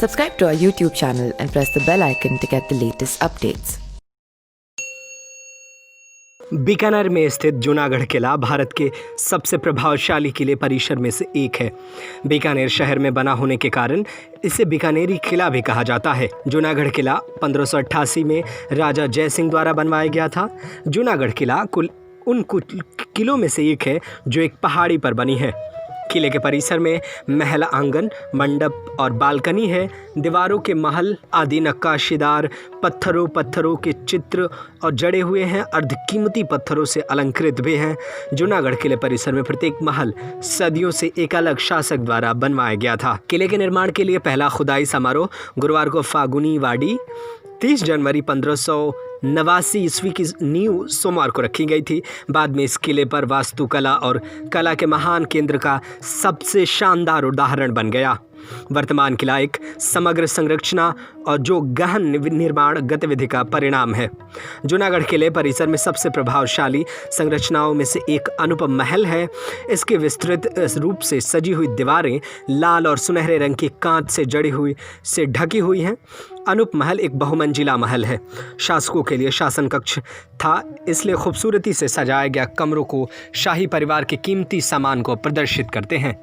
Subscribe to our YouTube channel and press the bell icon to get the latest updates. Bikaner में स्थित जूनागढ़ किला भारत के सबसे प्रभावशाली किले परिसर में से एक है। बीकानेर शहर में बना होने के कारण इसे बीकानेरी किला भी कहा जाता है। जूनागढ़ किला 1588 में राजा जय सिंह द्वारा बनवाया गया था। जूनागढ़ किला कुछ किलों में से एक है जो एक पहाड़ी पर बनी है। किले के परिसर में महल आंगन, मंडप और बालकनी है। दीवारों के महल आदि नक्काशीदार पत्थरों के चित्र और जड़े हुए हैं। अर्धकीमती पत्थरों से अलंकृत भी हैं। जूनागढ़ किले परिसर में प्रत्येक महल सदियों से एक अलग शासक द्वारा बनवाया गया था। किले के निर्माण के लिए पहला खुदाई समारोह गुरुवार को फागुनी वाड़ी 30 जनवरी 1589 ईस्वी की नींव सोमवार को रखी गई थी। बाद में इस किले पर वास्तुकला और कला के महान केंद्र का सबसे शानदार उदाहरण बन गया। वर्तमान किला एक समग्र संरचना और जो गहन निर्माण गतिविधि का परिणाम है। जूनागढ़ किले परिसर में सबसे प्रभावशाली संरचनाओं में से एक अनुपम महल है। इसके विस्तृत रूप से सजी हुई दीवारें लाल और सुनहरे रंग की कांच से ढकी हुई हैं। अनूप महल एक बहुमंजिला महल है। शासकों के लिए शासन कक्ष था, इसलिए खूबसूरती से सजाया गया कमरों को शाही परिवार के कीमती सामान को प्रदर्शित करते हैं।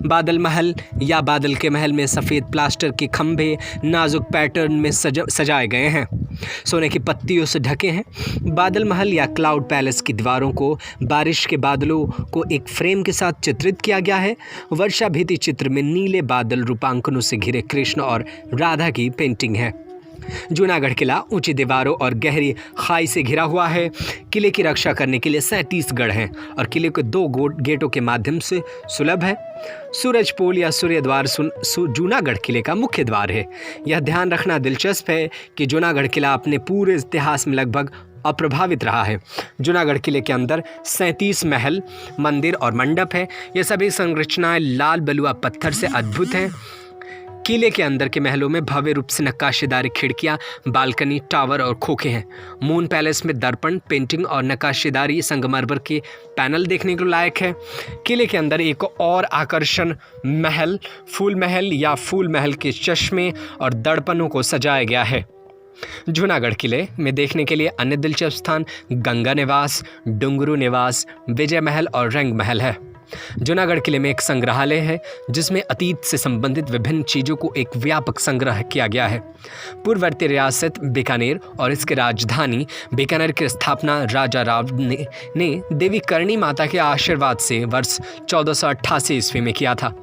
बादल महल या बादल के महल में सफ़ेद प्लास्टर के खंभे नाजुक पैटर्न में सजाए गए हैं, सोने की पत्तियों से ढके हैं। बादल महल या क्लाउड पैलेस की दीवारों को बारिश के बादलों को एक फ्रेम के साथ चित्रित किया गया है। वर्षा भीति चित्र में नीले बादल रूपांकनों से घिरे कृष्ण और राधा की पेंटिंग है। जूनागढ़ किला ऊंची दीवारों और गहरी खाई से घिरा हुआ है। किले की रक्षा करने के लिए 37 गढ़ हैं और किले के 2 गेटों के माध्यम से सुलभ है। सूरज पोल या सूर्य द्वार जूनागढ़ किले का मुख्य द्वार है। यह ध्यान रखना दिलचस्प है कि जूनागढ़ किला अपने पूरे इतिहास में लगभग अप्रभावित रहा है। जूनागढ़ किले के अंदर 37 महल, मंदिर और मंडप है। ये सभी संरचनाएं लाल बलुआ पत्थर से अद्भुत हैं। किले के अंदर के महलों में भव्य रूप से नक्काशीदार खिड़कियां, बालकनी, टावर और खोखे हैं। मून पैलेस में दर्पण, पेंटिंग और नक्काशीदारी संगमरमर के पैनल देखने को लायक है। किले के अंदर एक और आकर्षण महल, फूल महल के चश्मे और दर्पणों को सजाया गया है। जूनागढ़ किले में देखने के लिए अन्य दिलचस्प स्थान गंगा निवास, डुंगरू निवास, विजय महल और रंग महल है। जूनागढ़ किले में एक संग्रहालय है जिसमें अतीत से संबंधित विभिन्न चीज़ों को एक व्यापक संग्रह किया गया है। पूर्ववर्ती रियासत बीकानेर और इसके राजधानी बीकानेर की स्थापना राजा राव ने देवी करणी माता के आशीर्वाद से वर्ष 1488 ईस्वी में किया था।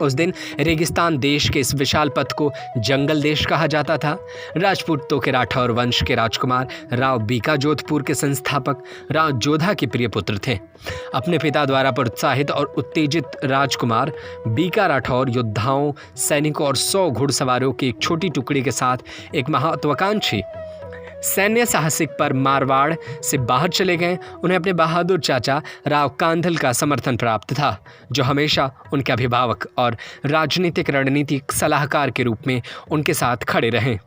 उस दिन रेगिस्तान देश के इस विशाल पथ को जंगल देश कहा जाता था। राजपूतों के राठौर वंश के राजकुमार राव बीका जोधपुर के संस्थापक राव जोधा के प्रिय पुत्र थे। अपने पिता द्वारा प्रोत्साहित और उत्तेजित राजकुमार बीका राठौर योद्धाओं, सैनिकों और 100 घुड़सवारों की एक छोटी टुकड़ी के साथ एक महत्वाकांक्षी सैन्य साहसिक पर मारवाड़ से बाहर चले गए। उन्हें अपने बहादुर चाचा राव कांधल का समर्थन प्राप्त था, जो हमेशा उनके अभिभावक और राजनीतिक रणनीतिक सलाहकार के रूप में उनके साथ खड़े रहे।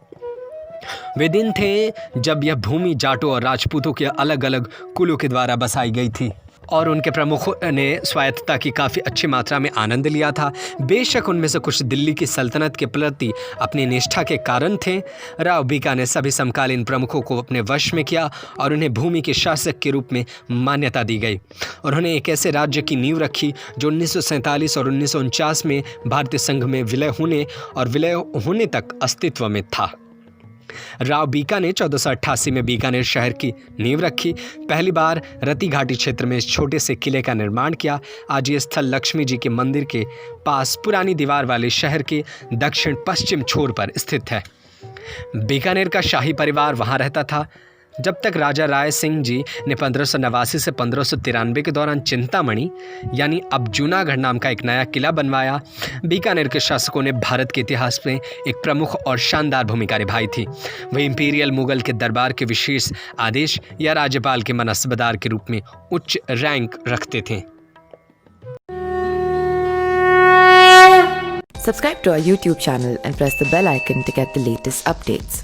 वे दिन थे जब यह भूमि जाटों और राजपूतों के अलग अलग कुलों के द्वारा बसाई गई थी और उनके प्रमुखों ने स्वायत्तता की काफ़ी अच्छी मात्रा में आनंद लिया था। बेशक उनमें से कुछ दिल्ली की सल्तनत के प्रति अपनी निष्ठा के कारण थे। राव बीका ने सभी समकालीन प्रमुखों को अपने वश में किया और उन्हें भूमि के शासक के रूप में मान्यता दी गई। उन्होंने एक ऐसे राज्य की नींव रखी जो 1947 और 1949 में भारतीय संघ में विलय होने तक अस्तित्व में था। राव बीका ने 1488 में बीकानेर शहर की नींव रखी। पहली बार रति घाटी क्षेत्र में इस छोटे से किले का निर्माण किया। आज ये स्थल लक्ष्मी जी के मंदिर के पास पुरानी दीवार वाले शहर के दक्षिण पश्चिम छोर पर स्थित है। बीकानेर का शाही परिवार वहाँ रहता था जब तक राजा राय सिंह जी ने 1589 से 1593 के दौरान चिंतामणि यानी अब जूनागढ़ नाम का एक नया किला बनवाया। बीकानेर के शासकों ने भारत के इतिहास में एक प्रमुख और शानदार भूमिका निभाई थी। वे इंपीरियल मुगल के दरबार के विशेष आदेश या राज्यपाल के मनसबदार के रूप में उच्च रैंक रखते थे। Subscribe to our YouTube channel and press the bell icon to get the latest updates.